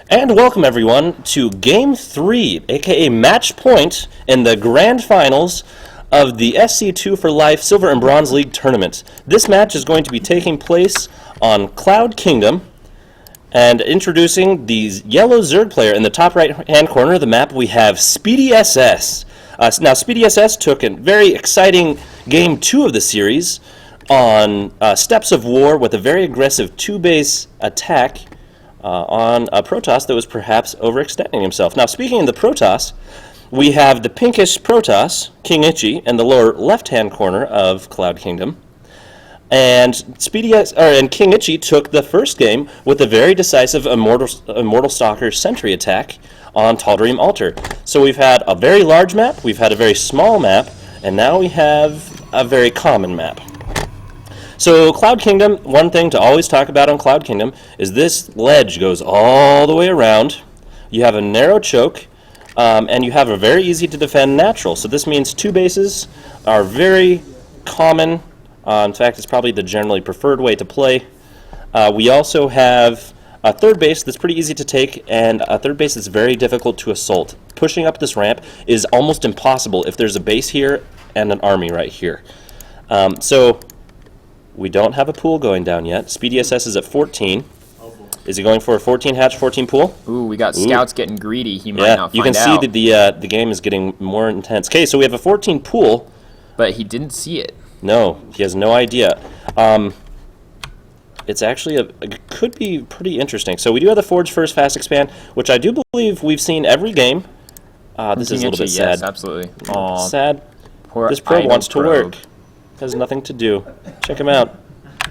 And welcome everyone to Game 3, aka Match Point, in the Grand Finals of the SC24Life Silver and Bronze League Tournament. This match is going to be taking place on Cloud Kingdom, and introducing the yellow Zerg player in the top right-hand corner of the map, we have SpeedySS. Now, SpeedySS took a very exciting Game 2 of the series on Steps of War with a very aggressive 2-base attack on a Protoss that was perhaps overextending himself. Now, speaking of the Protoss, we have the pinkish Protoss, KingItchy, in the lower left-hand corner of Cloud Kingdom. And KingItchy took the first game with a very decisive Immortal Stalker Sentry attack on Tal'Darim Altar. So we've had a very large map, we've had a very small map, and now we have a very common map. So Cloud Kingdom, one thing to always talk about on Cloud Kingdom is this ledge goes all the way around. You have a narrow choke, and you have a very easy to defend natural. So this means 2 bases are very common. In fact, it's probably the generally preferred way to play. We also have a 3rd base that's pretty easy to take, and a 3rd base that's very difficult to assault. Pushing up this ramp is almost impossible if there's a base here and an army right here. So we don't have a pool going down yet. SpeedySS is at 14. Is he going for a 14 hatch, 14 pool? Ooh, we got scouts getting greedy. He might not find out. You can see that the game is getting more intense. Okay, so we have a 14 pool. But he didn't see it. No, he has no idea. It's actually it could be pretty interesting. So we do have the Forge First Fast Expand, which I do believe we've seen every game. This is a little bit sad. Yes, absolutely. Aww. Sad. This probe wants to work. Has nothing to do. Check him out.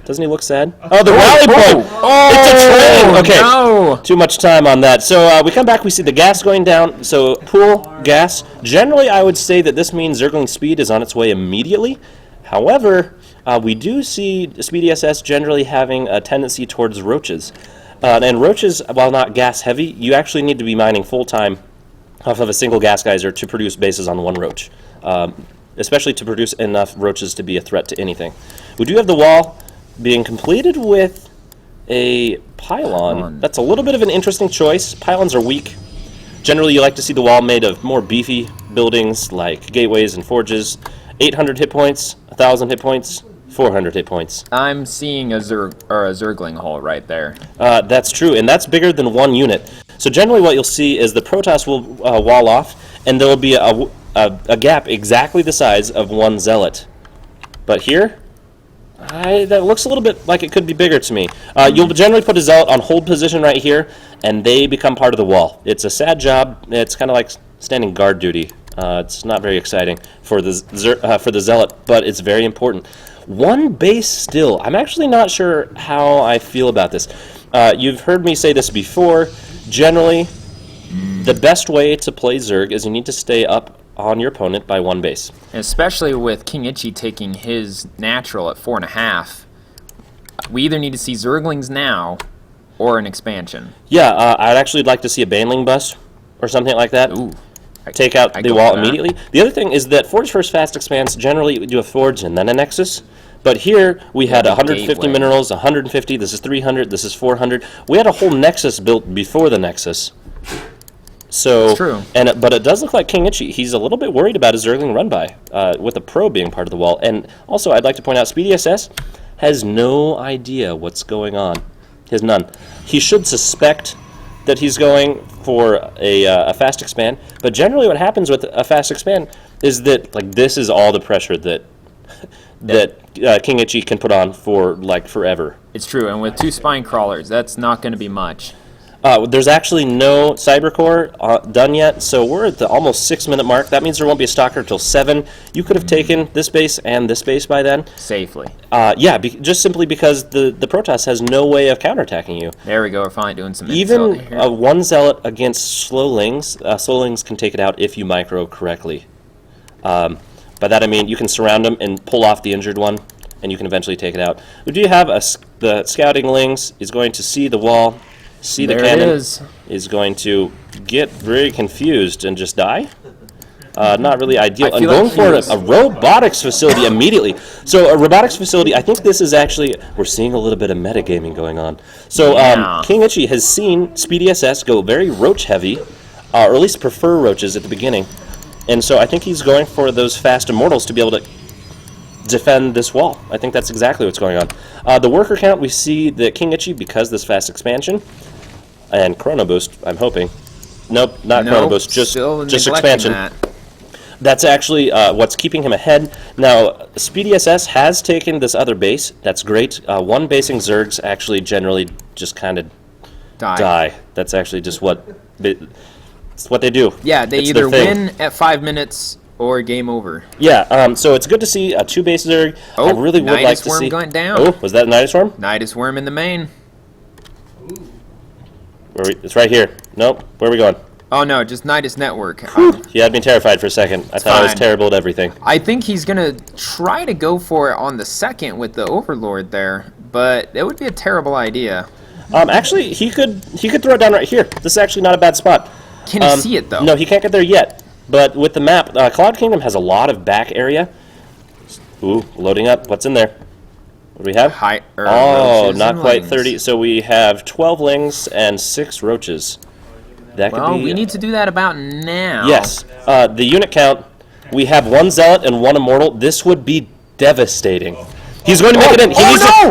Doesn't he look sad? Oh, the rally point! Oh, it's a train! Okay, no. Too much time on that. So we come back, we see the gas going down. So pool, gas. Generally, I would say that this means Zergling speed is on its way immediately. However, we do see SpeedySS generally having a tendency towards roaches. And roaches, while not gas heavy, you actually need to be mining full-time off of a single gas geyser to produce bases on 1 roach. Especially to produce enough roaches to be a threat to anything. We do have the wall being completed with a pylon. That's a little bit of an interesting choice. Pylons are weak. Generally, you like to see the wall made of more beefy buildings like gateways and forges. 800 hit points, 1,000 hit points, 400 hit points. I'm seeing a Zergling hull right there. That's true, and that's bigger than 1 unit. So generally what you'll see is the Protoss will wall off, and there will be a gap exactly the size of 1 Zealot. But here, that looks a little bit like it could be bigger to me. You'll generally put a Zealot on hold position right here, and they become part of the wall. It's a sad job. It's kind of like standing guard duty. It's not very exciting for the Zealot, but it's very important. 1 base still. I'm actually not sure how I feel about this. You've heard me say this before. Generally, the best way to play Zerg is you need to stay up on your opponent by 1 base. And especially with KingItchy taking his natural at 4.5, we either need to see Zerglings now or an expansion. Yeah, I'd actually like to see a Baneling bust or something like that. Ooh. Take out the wall immediately. The other thing is that Forge First Fast Expands generally do a Forge and then a Nexus. But here we had 150 minerals, 150, this is 300, this is 400. We had a whole Nexus built before the Nexus. So, that's true. But it does look like KingItchy. He's a little bit worried about his Zergling run-by with the probe being part of the wall. And also, I'd like to point out, SpeedySS has no idea what's going on. He has none. He should suspect that he's going for a fast expand, but generally what happens with a fast expand is that this is all the pressure that KingItchy can put on for forever. It's true, and with 2 spine crawlers, that's not going to be much. There's actually no Cybercore done yet, so we're at the almost 6-minute mark. That means there won't be a Stalker until 7. You could have taken this base and this base by then. Safely. Yeah, just simply because the Protoss has no way of counterattacking you. There we go, we're finally doing some Even 1 Zealot against Slowlings, Slowlings can take it out if you micro correctly. By that I mean you can surround them and pull off the injured one, and you can eventually take it out. We do have the Scouting Lings is going to see the wall, see the cannon, is going to get very confused and just die. Not really ideal. And feel going like he for was- a robotics facility immediately. So a robotics facility, I think this is actually, we're seeing a little bit of metagaming going on. So Yeah. KingItchy has seen SpeedySS go very roach heavy, or at least prefer roaches at the beginning. And so I think he's going for those fast immortals to be able to defend this wall. I think that's exactly what's going on. The worker count, we see that KingItchy, because this fast expansion, and Chrono Boost, I'm hoping. Nope, not Chrono Boost, just neglecting expansion. that. That's actually what's keeping him ahead. Now, SpeedySS has taken this other base. That's great. One basing Zergs actually generally just kind of die. That's actually just it's what they do. Yeah, they It's either their thing. win at 5 minutes or game over. Yeah, so it's good to see a 2 base Zerg. I really would like Nidus to Worm see... going down. Oh, was that a Nidus Worm? Nidus Worm in the main. It's right here. Nope. Where are we going? Oh no, just Nidus Network. You had me terrified for a second. I thought I was fine. terrible at everything. I think he's gonna try to go for it on the second with the Overlord there, but it would be a terrible idea. Actually, he could throw it down right here. This is actually not a bad spot. Can he see it though? No, he can't get there yet. But with the map, Cloud Kingdom has a lot of back area. Ooh, loading up. What's in there? What do we have? Oh, roaches not and quite lings. 30. So we have 12 lings and 6 roaches. That could Well, be... we need to do that about now. Yes. The unit count, we have 1 Zealot and 1 Immortal. This would be devastating. He's going to make it in.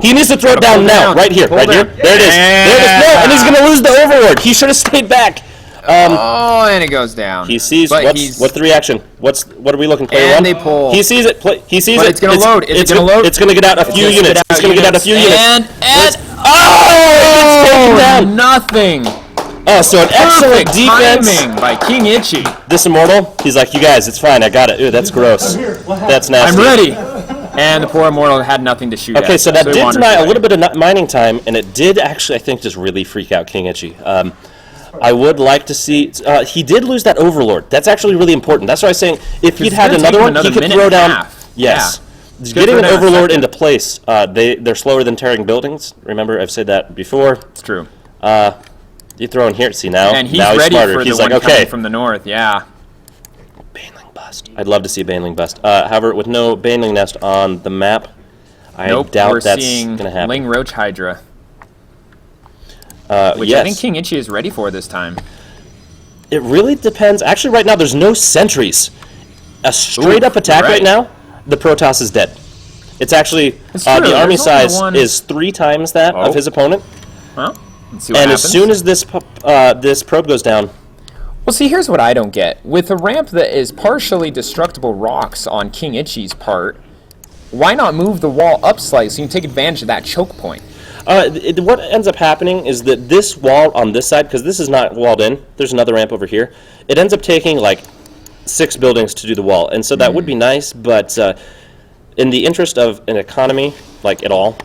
He needs to throw it down pull now. down. Right here. Pull Right here. down. There it is. There it is. No, and he's going to lose the Overlord. He should have stayed back. Oh, and it goes down. He sees But what's the reaction? What are we looking? Player And one. they pull. He sees it. He sees But it. it's gonna load. Is it gonna load? It's gonna get out a few units. It's gonna get out a few units. And Oh! It's taken down. nothing. Oh, so an excellent Perfect defense. timing by KingItchy. This Immortal, he's like, you guys, it's fine. I got it. Ooh, that's gross. That's nasty. I'm ready. And the poor Immortal had nothing to shoot at. Okay, so that he did wanders deny a away. little bit of mining time, and it did actually, I think, just really freak out KingItchy. I would like to see... he did lose that Overlord. That's actually really important. That's why I was saying, if he'd it's had gonna another take him one, another he could minute throw and a down... half. Yes. Yeah. Getting throw an down a Overlord second. into place, they're slower than tearing buildings. Remember, I've said that before. It's true. You throw in here, see now? And he's now he's ready smarter. for He's the like, one okay. coming from the north. Yeah. Baneling bust. I'd love to see a Baneling bust. However, with no Baneling nest on the map, I doubt we're that's seeing going to happen. Ling Roach Hydra, which yes. I think KingItchy is ready for this time. It really depends. Actually, right now, there's no sentries. A straight-up attack right now, the Protoss is dead. It's actually, It's true, the there's army only size one- is 3 times that of his opponent. Well, let's see what And happens. as soon as this probe goes down, Well, see, here's what I don't get. With a ramp that is partially destructible rocks on KingItchy's part, why not move the wall up slightly so you can take advantage of that choke point? what ends up happening is that this wall on this side, because this is not walled in, there's another ramp over here, it ends up taking like 6 buildings to do the wall. And so that would be nice, but in the interest of an economy, like it all,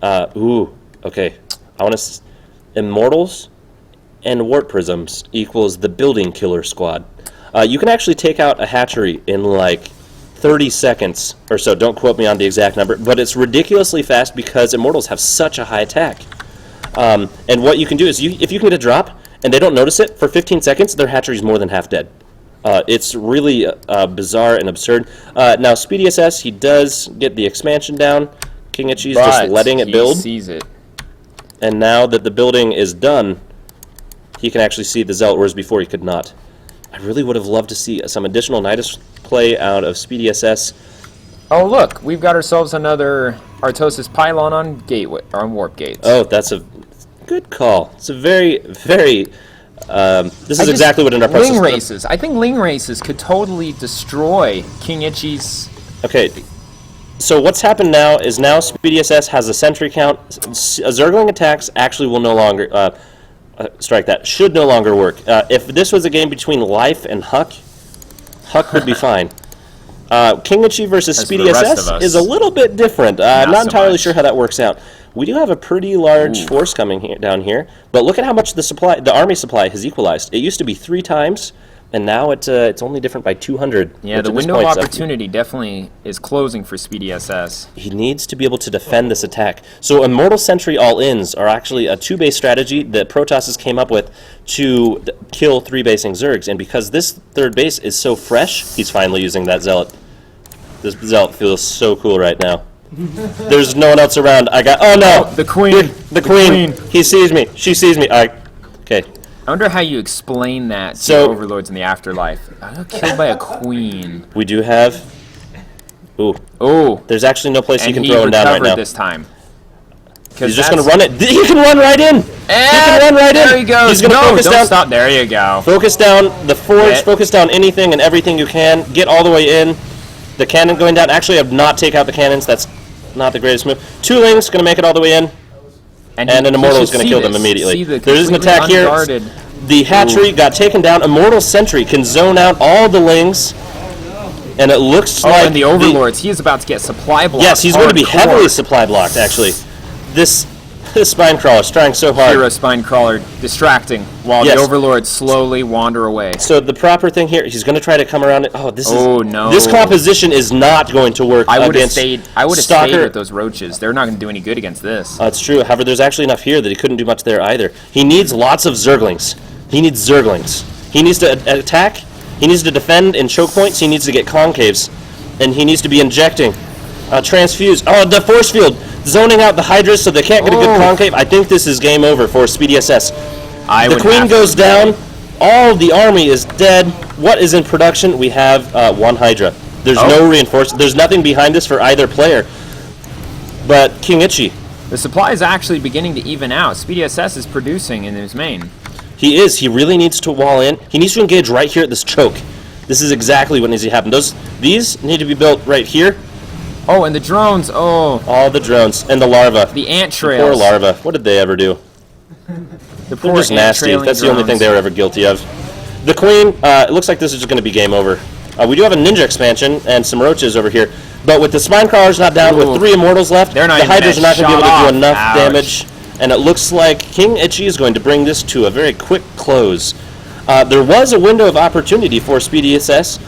okay, I want to... Immortals and Warp Prisms equals the Building Killer Squad. You can actually take out a hatchery in like 30 seconds or so. Don't quote me on the exact number, but it's ridiculously fast because Immortals have such a high attack. And what you can do is, if you can get a drop and they don't notice it, for 15 seconds, their hatchery's more than half dead. It's really bizarre and absurd. Now, SpeedySS, he does get the expansion down. KingItchy's just letting it build. He sees it. And now that the building is done, he can actually see the Zealot, whereas before he could not. I really would have loved to see some additional Nidus play out of SpeedySS. Oh, look, we've got ourselves another Artosis pylon on gateway, on warp gates. Oh, that's a good call. It's a very, very... this is exactly what an Artosis... Ling races. I think Ling races could totally destroy KingItchy's... Okay, so what's happened now is now SpeedySS has a sentry count. Zergling attacks actually will no longer... strike that. Should no longer work. If this was a game between Life and Huck, Huck would be fine. KingItchy versus As for the rest of SpeedySS us, is a little bit different. I'm not so entirely much. sure how that works out. We do have a pretty large force coming down here, but look at how much the army supply has equalized. It used to be 3 times, And now it's only different by 200. Yeah, the window of opportunity definitely is closing for SpeedySS. He needs to be able to defend this attack. So Immortal Sentry all-ins are actually a 2-base strategy that Protoss came up with to kill 3-basing Zergs. And because this 3rd base is so fresh, he's finally using that Zealot. This Zealot feels so cool right now. There's no one else around. Oh no! The Queen! The Queen! He sees me. She sees me. Okay. I wonder how you explain that to overlords in the afterlife. I got killed by a queen. We do have... Ooh. Oh. There's actually no place you can throw him down right now. This time. He's just going to run it. He can run right in! He can run right in! There he goes. He's going to focus down. Stop. There you go. Focus down the forge. Focus down anything and everything you can. Get all the way in. The cannon going down. Actually, I have not take out the cannons. That's not the greatest move. 2 Lings going to make it all the way in. And an Immortal is going to kill them immediately. There is an attack here. The hatchery got taken down. Immortal Sentry can zone out all the Lings. And it looks like... and the Overlords. He is about to get supply blocked. Yes, he's going to be heavily supply blocked, actually. This Spine Crawler is trying so hard. Hero Spine Crawler distracting while the Overlords slowly wander away. So the proper thing here, he's going to try to come around it. Oh, this is... Oh, no. This composition is not going to work against stayed with those roaches. They're not going to do any good against this. That's true. However, there's actually enough here that he couldn't do much there either. He needs lots of Zerglings. He needs Zerglings. He needs to attack. He needs to defend in choke points. He needs to get concaves. And he needs to be injecting. Transfuse. Oh, the force field. Zoning out the Hydras so they can't get a good concave. I think this is game over for SpeedySS. The Queen goes down. All the army is dead. What is in production? We have 1 Hydra. There's no reinforcement. There's nothing behind this for either player. But KingItchy. The supply is actually beginning to even out. SpeedySS is producing in his main. He is. He really needs to wall in. He needs to engage right here at this choke. This is exactly what needs to happen. These need to be built right here. Oh, and the drones. Oh. All the drones. And the larva. The ant trails. The poor larva. What did they ever do? They're just nasty. That's the only thing they were ever guilty of. The Queen, it looks like this is just going to be game over. We do have a Ninja expansion and some roaches over here. But with the Spine Crawlers not down, with 3 Immortals left, the Hydras are not going to be able to do enough damage. And it looks like KingItchy is going to bring this to a very quick close. There was a window of opportunity for SpeedySS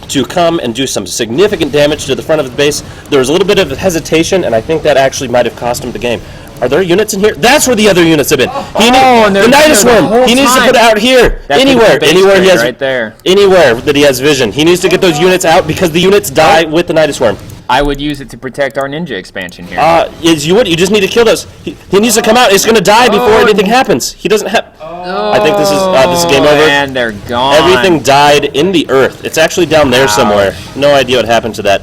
to come and do some significant damage to the front of the base. There was a little bit of hesitation, and I think that actually might have cost him the game. Are there units in here? That's where the other units have been. The Nidus Worm. He needs to put it out here. Anywhere he has, right there. Anywhere that he has vision. He needs to get those units out because the units die with the Nidus Worm. I would use it to protect our ninja expansion here. You just need to kill those. He needs to come out. He's going to die before anything happens. He doesn't have... I think this is game over. And they're gone. Everything died in the earth. It's actually down there somewhere. No idea what happened to that.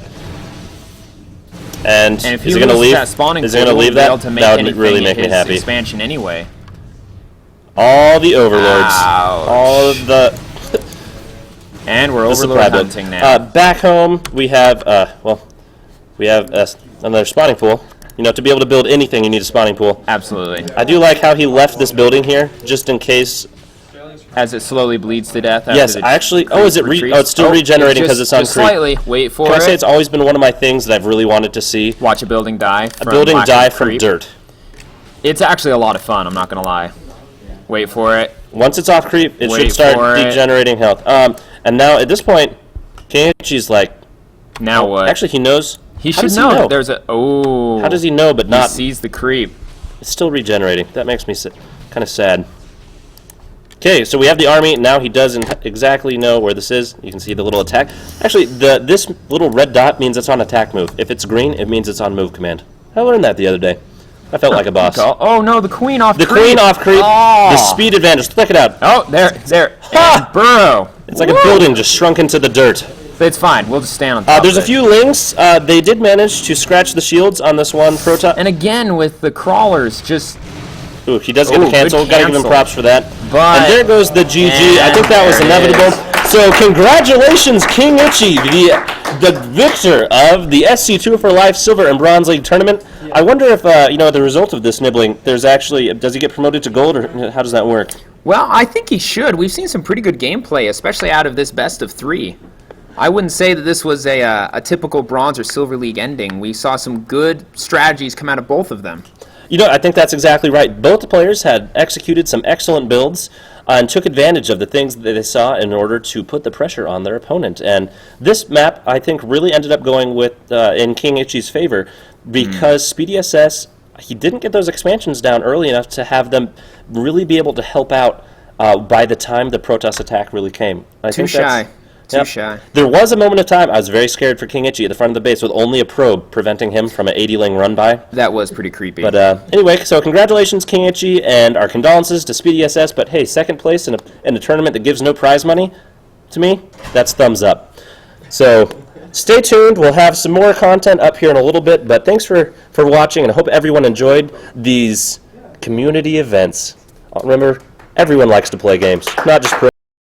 And if is he going to leave? Is he going to leave that? That would really make me happy. Expansion anyway. All the overlords. Ouch. All of the... And we're overlord hunting now. Back home, we have, we have another spawning pool. You know, to be able to build anything, you need a spawning pool. Absolutely. I do like how he left this building here, just in case. As it slowly bleeds to death. Yes, actually. Oh, is it? It's still regenerating because it's on creep. Slightly. Wait for it. Can I say it's always been one of my things that I've really wanted to see? Watch a building die. A building die from dirt. It's actually a lot of fun. I'm not gonna lie. Wait for it. Once it's off creep, it should start degenerating health. And now at this point, KingItchy's like. Now what? Actually, he knows. He should know that there's a... Oh. How does he know but not... He sees the creep. It's still regenerating. That makes me kind of sad. Okay, so we have the army. Now he doesn't exactly know where this is. You can see the little attack. Actually, this little red dot means it's on attack move. If it's green, it means it's on move command. I learned that the other day. I felt like a boss. Oh, no, the queen off creep. The queen off creep. Oh. The speed advantage. Check it out. Oh, there. Ha! Burrow. It's like a building just shrunk into the dirt. It's fine. We'll just stand on top There's of a few lings. They did manage to scratch the shields on this one Protoss. And again, with the crawlers, just... Ooh, he does get the cancel. Gotta give him props for that. But and there goes the GG. I think that was inevitable. So congratulations, KingItchy, the victor of the SC24Life Silver and Bronze League tournament. I wonder if, the result of this nibbling, there's actually... Does he get promoted to gold, or how does that work? Well, I think he should. We've seen some pretty good gameplay, especially out of this best of 3. I wouldn't say that this was a typical Bronze or Silver League ending. We saw some good strategies come out of both of them. You know, I think that's exactly right. Both the players had executed some excellent builds and took advantage of the things that they saw in order to put the pressure on their opponent. And this map, I think, really ended up going with in KingItchy's favor because SpeedySS, he didn't get those expansions down early enough to have them really be able to help out by the time the Protoss attack really came. Too shy. Too shy. There was a moment of time I was very scared for KingItchy at the front of the base with only a probe preventing him from an 80-ling run-by. That was pretty creepy. But anyway, so congratulations, KingItchy, and our condolences to SpeedySS. But hey, second place in a tournament that gives no prize money, to me, that's thumbs up. So stay tuned. We'll have some more content up here in a little bit. But thanks for watching, and I hope everyone enjoyed these community events. Remember, everyone likes to play games, not just pro.